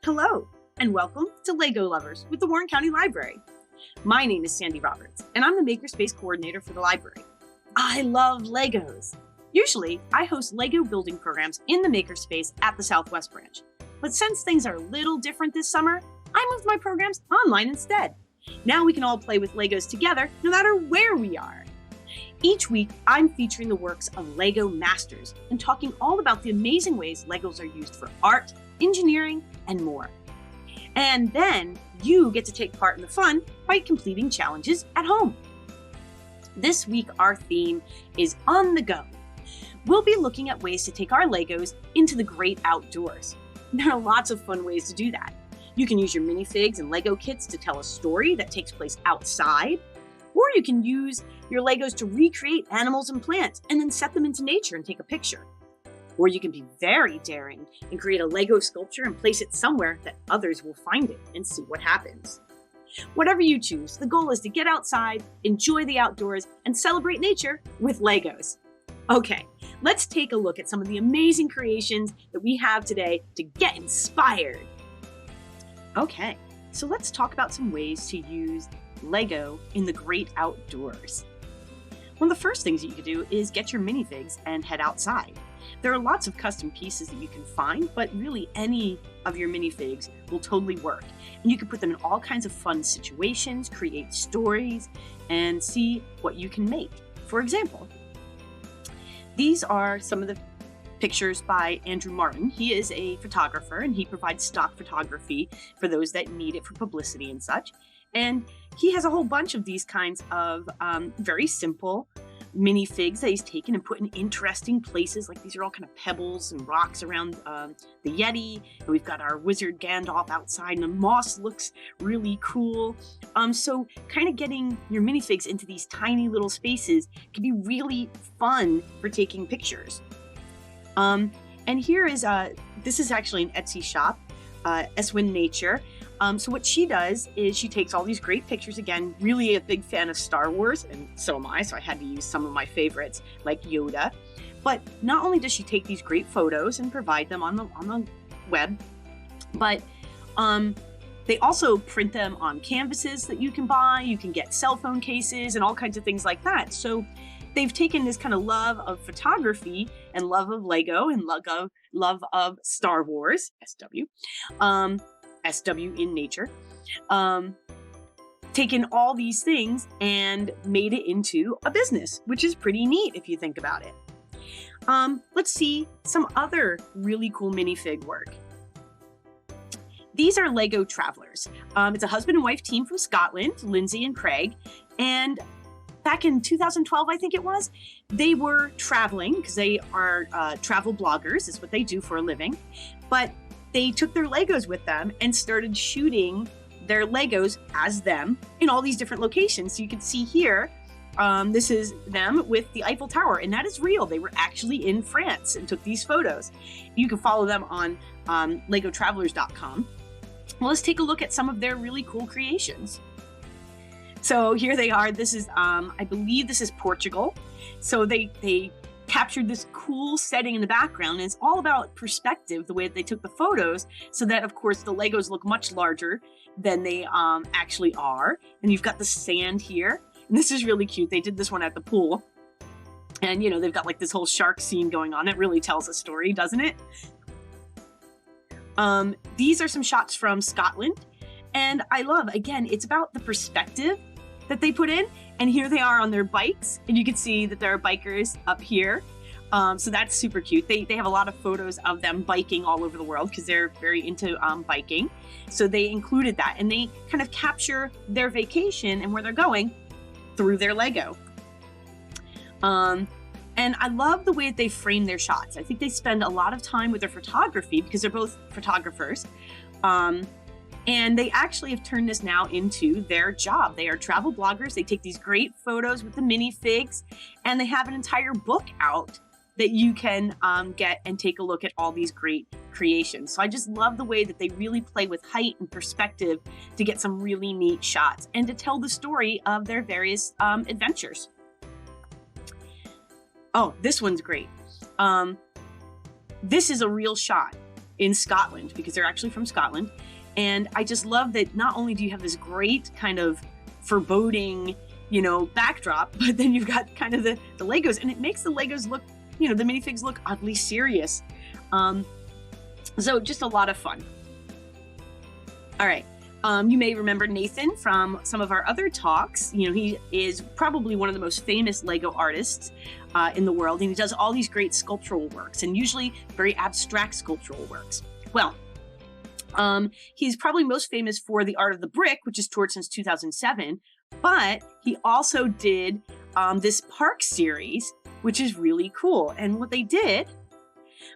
Hello, and welcome to Lego Lovers with the Warren County Library. My name is Sandy Roberts, and I'm the Makerspace Coordinator for the library. I love Legos. Usually, I host Lego building programs in the Makerspace at the Southwest branch. But since things are a little different this summer, I moved my programs online instead. Now we can all play with Legos together no matter where we are. Each week, I'm featuring the works of Lego masters and talking all about the amazing ways Legos are used for art, engineering, and more. And then you get to take part in the fun by completing challenges at home. This week, our theme is On the Go. We'll be looking at ways to take our Legos into the great outdoors. There are lots of fun ways to do that. You can use your minifigs and Lego kits to tell a story that takes place outside, or you can use your Legos to recreate animals and plants and then set them into nature and take a picture. Or you can be very daring and create a Lego sculpture and place it somewhere that others will find it and see what happens. Whatever you choose, the goal is to get outside, enjoy the outdoors, and celebrate nature with Legos. Okay, let's take a look at some of the amazing creations that we have today to get inspired. Okay, so let's talk about some ways to use Lego in the great outdoors. One of the first things that you could do is get your minifigs and head outside. There are lots of custom pieces that you can find, but really any of your minifigs will totally work. And you can put them in all kinds of fun situations, create stories, and see what you can make. For example, these are some of the pictures by Andrew Martin. He is a photographer and he provides stock photography for those that need it for publicity and such. And he has a whole bunch of these kinds of very simple minifigs that he's taken and put in interesting places. Like these are all kind of pebbles and rocks around the Yeti. And we've got our wizard Gandalf outside and the moss looks really cool. So kind of getting your minifigs into these tiny little spaces can be really fun for taking pictures. And here is, this is actually an Etsy shop, Eswin Nature. So what she does is she takes all these great pictures. Again, really a big fan of Star Wars, and so am I, so I had to use some of my favorites, like Yoda. But not only does she take these great photos and provide them on the web, but they also print them on canvases that you can buy. You can get cell phone cases and all kinds of things like that. So they've taken this kind of love of photography and love of Lego and love of Star Wars, SW, SW in nature, taken all these things and made it into a business, which is pretty neat if you think about it. Let's see some other really cool minifig work. These are Lego Travelers. It's a husband and wife team from Scotland, Lindsey and Craig, and back in 2012, I think it was, they were traveling because they are travel bloggers. It's what they do for a living. But they took their Legos with them and started shooting their Legos as them in all these different locations. So you can see here, this is them with the Eiffel Tower, and that is real. They were actually in France and took these photos. You can follow them on legotravelers.com. Well, let's take a look at some of their really cool creations. So here they are. This is, I believe this is Portugal. So they captured this cool setting in the background, and it's all about perspective, the way that they took the photos, so that, of course, the Legos look much larger than they actually are. And you've got the sand here. And this is really cute. They did this one at the pool. And, you know, they've got like this whole shark scene going on. It really tells a story, doesn't it? These are some shots from Scotland. And I love, again, it's about the perspective that they put in. And here they are on their bikes. And you can see that there are bikers up here. So that's super cute. They have a lot of photos of them biking all over the world because they're very into biking. So they included that. And they kind of capture their vacation and where they're going through their Lego. And I love the way that they frame their shots. I think they spend a lot of time with their photography because they're both photographers. And they actually have turned this now into their job. They are travel bloggers. They take these great photos with the minifigs, and they have an entire book out that you can get and take a look at all these great creations. So I just love the way that they really play with height and perspective to get some really neat shots and to tell the story of their various adventures. Oh, this one's great. This is a real shot. in Scotland, because they're actually from Scotland. And I just love that not only do you have this great kind of foreboding, backdrop, but then you've got kind of the Legos, and it makes the Legos look, the minifigs look oddly serious. So just a lot of fun. All right. You may remember Nathan from some of our other talks. He is probably one of the most famous Lego artists in the world, and he does all these great sculptural works, and usually very abstract sculptural works. Well, he's probably most famous for The Art of the Brick, which is toured since 2007, but he also did this park series, which is really cool. And what they did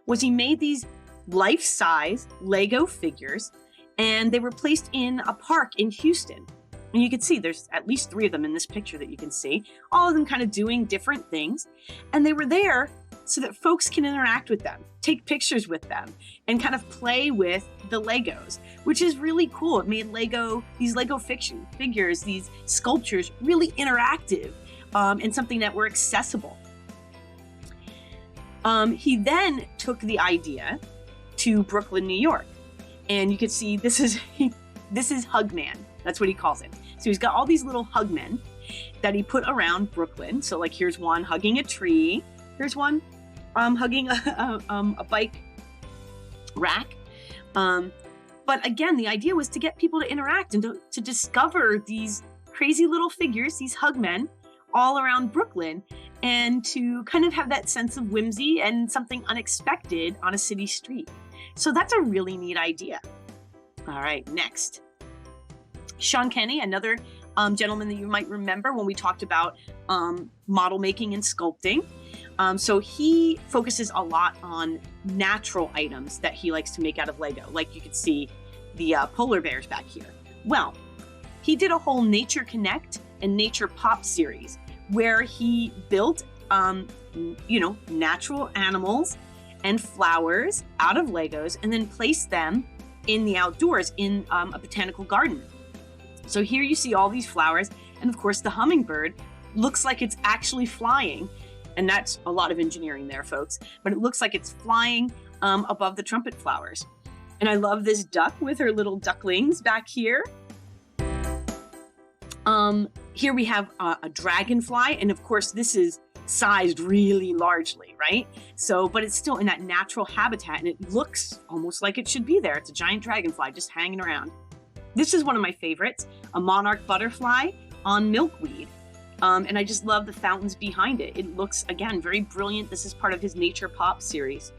was he made these life-size Lego figures, and they were placed in a park in Houston. And you can see there's at least 3 of them in this picture that you can see, all of them kind of doing different things. And they were there so that folks can interact with them, take pictures with them, and kind of play with the Legos, which is really cool. It made these Lego fiction figures, these sculptures, really interactive, and something that were accessible. He then took the idea to Brooklyn, New York. And you can see this is Hugman. That's what he calls it. So he's got all these little hugmen that he put around Brooklyn. So like here's one hugging a tree. Here's one hugging a bike rack. But again, the idea was to get people to interact and to discover these crazy little figures, these hugmen, all around Brooklyn, and to kind of have that sense of whimsy and something unexpected on a city street. So that's a really neat idea. All right, next. Sean Kenny, another gentleman that you might remember when we talked about model making and sculpting. So he focuses a lot on natural items that he likes to make out of Lego. Like you can see the polar bears back here. Well, he did a whole Nature Connect and Nature Pop series where he built, natural animals and flowers out of Legos and then placed them in the outdoors in a botanical garden. So here you see all these flowers, and of course the hummingbird looks like it's actually flying, and that's a lot of engineering there, folks, but it looks like it's flying above the trumpet flowers. And I love this duck with her little ducklings back here. Here we have a dragonfly, and of course this is sized really largely, right? So, but it's still in that natural habitat, and it looks almost like it should be there. It's a giant dragonfly just hanging around. This is one of my favorites, a monarch butterfly on milkweed. And I just love the fountains behind it. It looks, again, very brilliant. This is part of his Nature Pop series.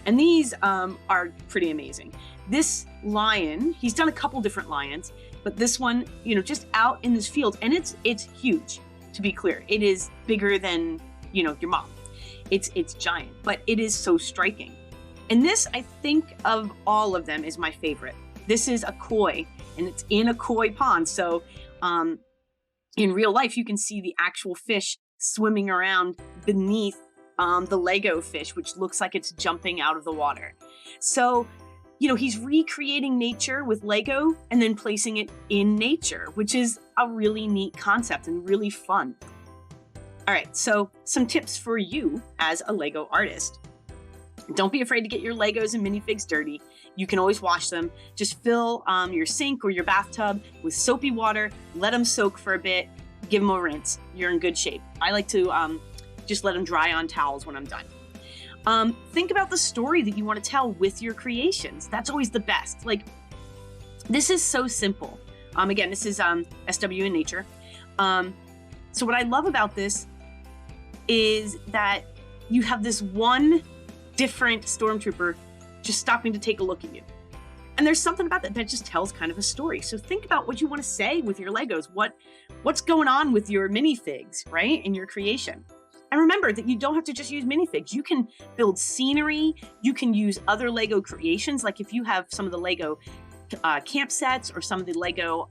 And these are pretty amazing. This lion, he's done a couple different lions, but this one, just out in this field, and it's huge. To be clear, it is bigger than, your mom. It's giant, but it is so striking. And this, I think of all of them, is my favorite. This is a koi, and it's in a koi pond. So in real life, you can see the actual fish swimming around beneath the Lego fish, which looks like it's jumping out of the water. So, he's recreating nature with Lego and then placing it in nature, which is a really neat concept and really fun. All right, so some tips for you as a Lego artist. Don't be afraid to get your Legos and minifigs dirty. You can always wash them. Just fill your sink or your bathtub with soapy water, let them soak for a bit, give them a rinse. You're in good shape. I like to just let them dry on towels when I'm done. Think about the story that you want to tell with your creations. That's always the best. Like, this is so simple. Again, this is SW in Nature. So what I love about this is that you have this one different stormtrooper just stopping to take a look at you. And there's something about that just tells kind of a story. So think about what you want to say with your Legos. What's going on with your minifigs, right? In your creation. And remember that you don't have to just use minifigs. You can build scenery. You can use other Lego creations. Like if you have some of the Lego camp sets or some of the Lego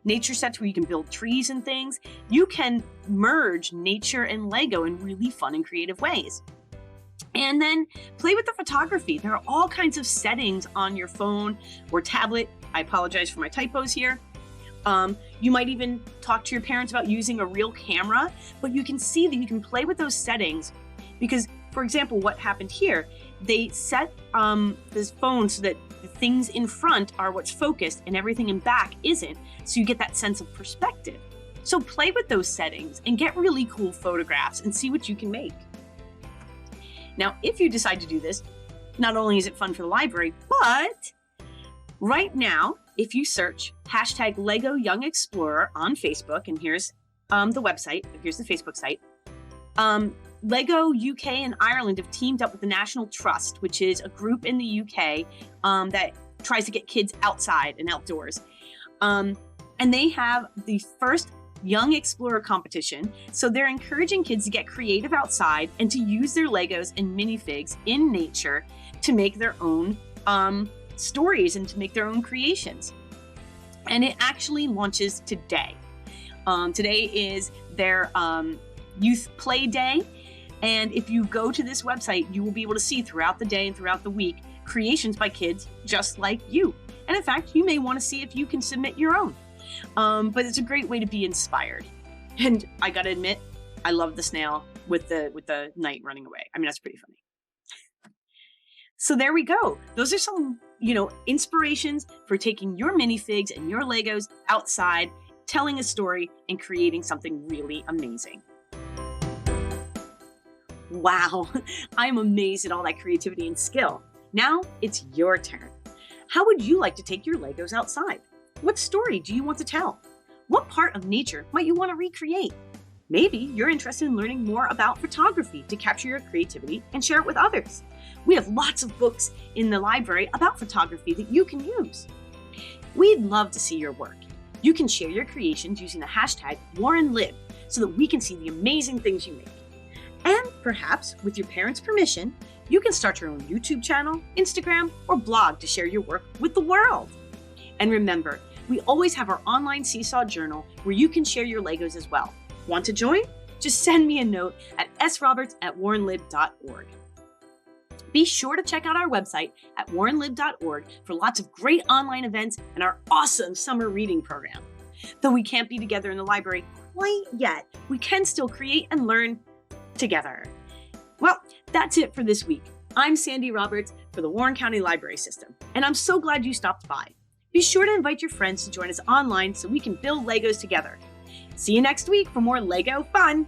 nature sets where you can build trees and things, you can merge nature and Lego in really fun and creative ways. And then play with the photography. There are all kinds of settings on your phone or tablet. I apologize for my typos here. You might even talk to your parents about using a real camera, but you can see that you can play with those settings because, for example, what happened here they set this phone so that the things in front are what's focused and everything in back isn't, so you get that sense of perspective. So play with those settings and get really cool photographs and see what you can make. Now, if you decide to do this, not only is it fun for the library, but right now, if you search hashtag Lego Young Explorer on Facebook, and here's the website, here's the Facebook site, Lego UK and Ireland have teamed up with the National Trust, which is a group in the UK that tries to get kids outside and outdoors. And they have the first Young Explorer competition. So they're encouraging kids to get creative outside and to use their Legos and minifigs in nature to make their own stories and to make their own creations. And it actually launches today. Today is their youth play day. And if you go to this website, you will be able to see throughout the day and throughout the week creations by kids just like you. And in fact, you may want to see if you can submit your own. But it's a great way to be inspired. And I gotta admit, I love the snail with the knight running away. I mean, that's pretty funny. So there we go. Those are some, inspirations for taking your minifigs and your Legos outside, telling a story, and creating something really amazing. Wow, I'm amazed at all that creativity and skill. Now it's your turn. How would you like to take your Legos outside? What story do you want to tell? What part of nature might you want to recreate? Maybe you're interested in learning more about photography to capture your creativity and share it with others. We have lots of books in the library about photography that you can use. We'd love to see your work. You can share your creations using the hashtag #WarrenLib so that we can see the amazing things you make. And perhaps, with your parents' permission, you can start your own YouTube channel, Instagram, or blog to share your work with the world. And remember, we always have our online Seesaw journal where you can share your Legos as well. Want to join? Just send me a note at sroberts@warrenlib.org. Be sure to check out our website at warrenlib.org for lots of great online events and our awesome summer reading program. Though we can't be together in the library quite yet, we can still create and learn together. Well, that's it for this week. I'm Sandy Roberts for the Warren County Library System, and I'm so glad you stopped by. Be sure to invite your friends to join us online so we can build Legos together. See you next week for more Lego fun.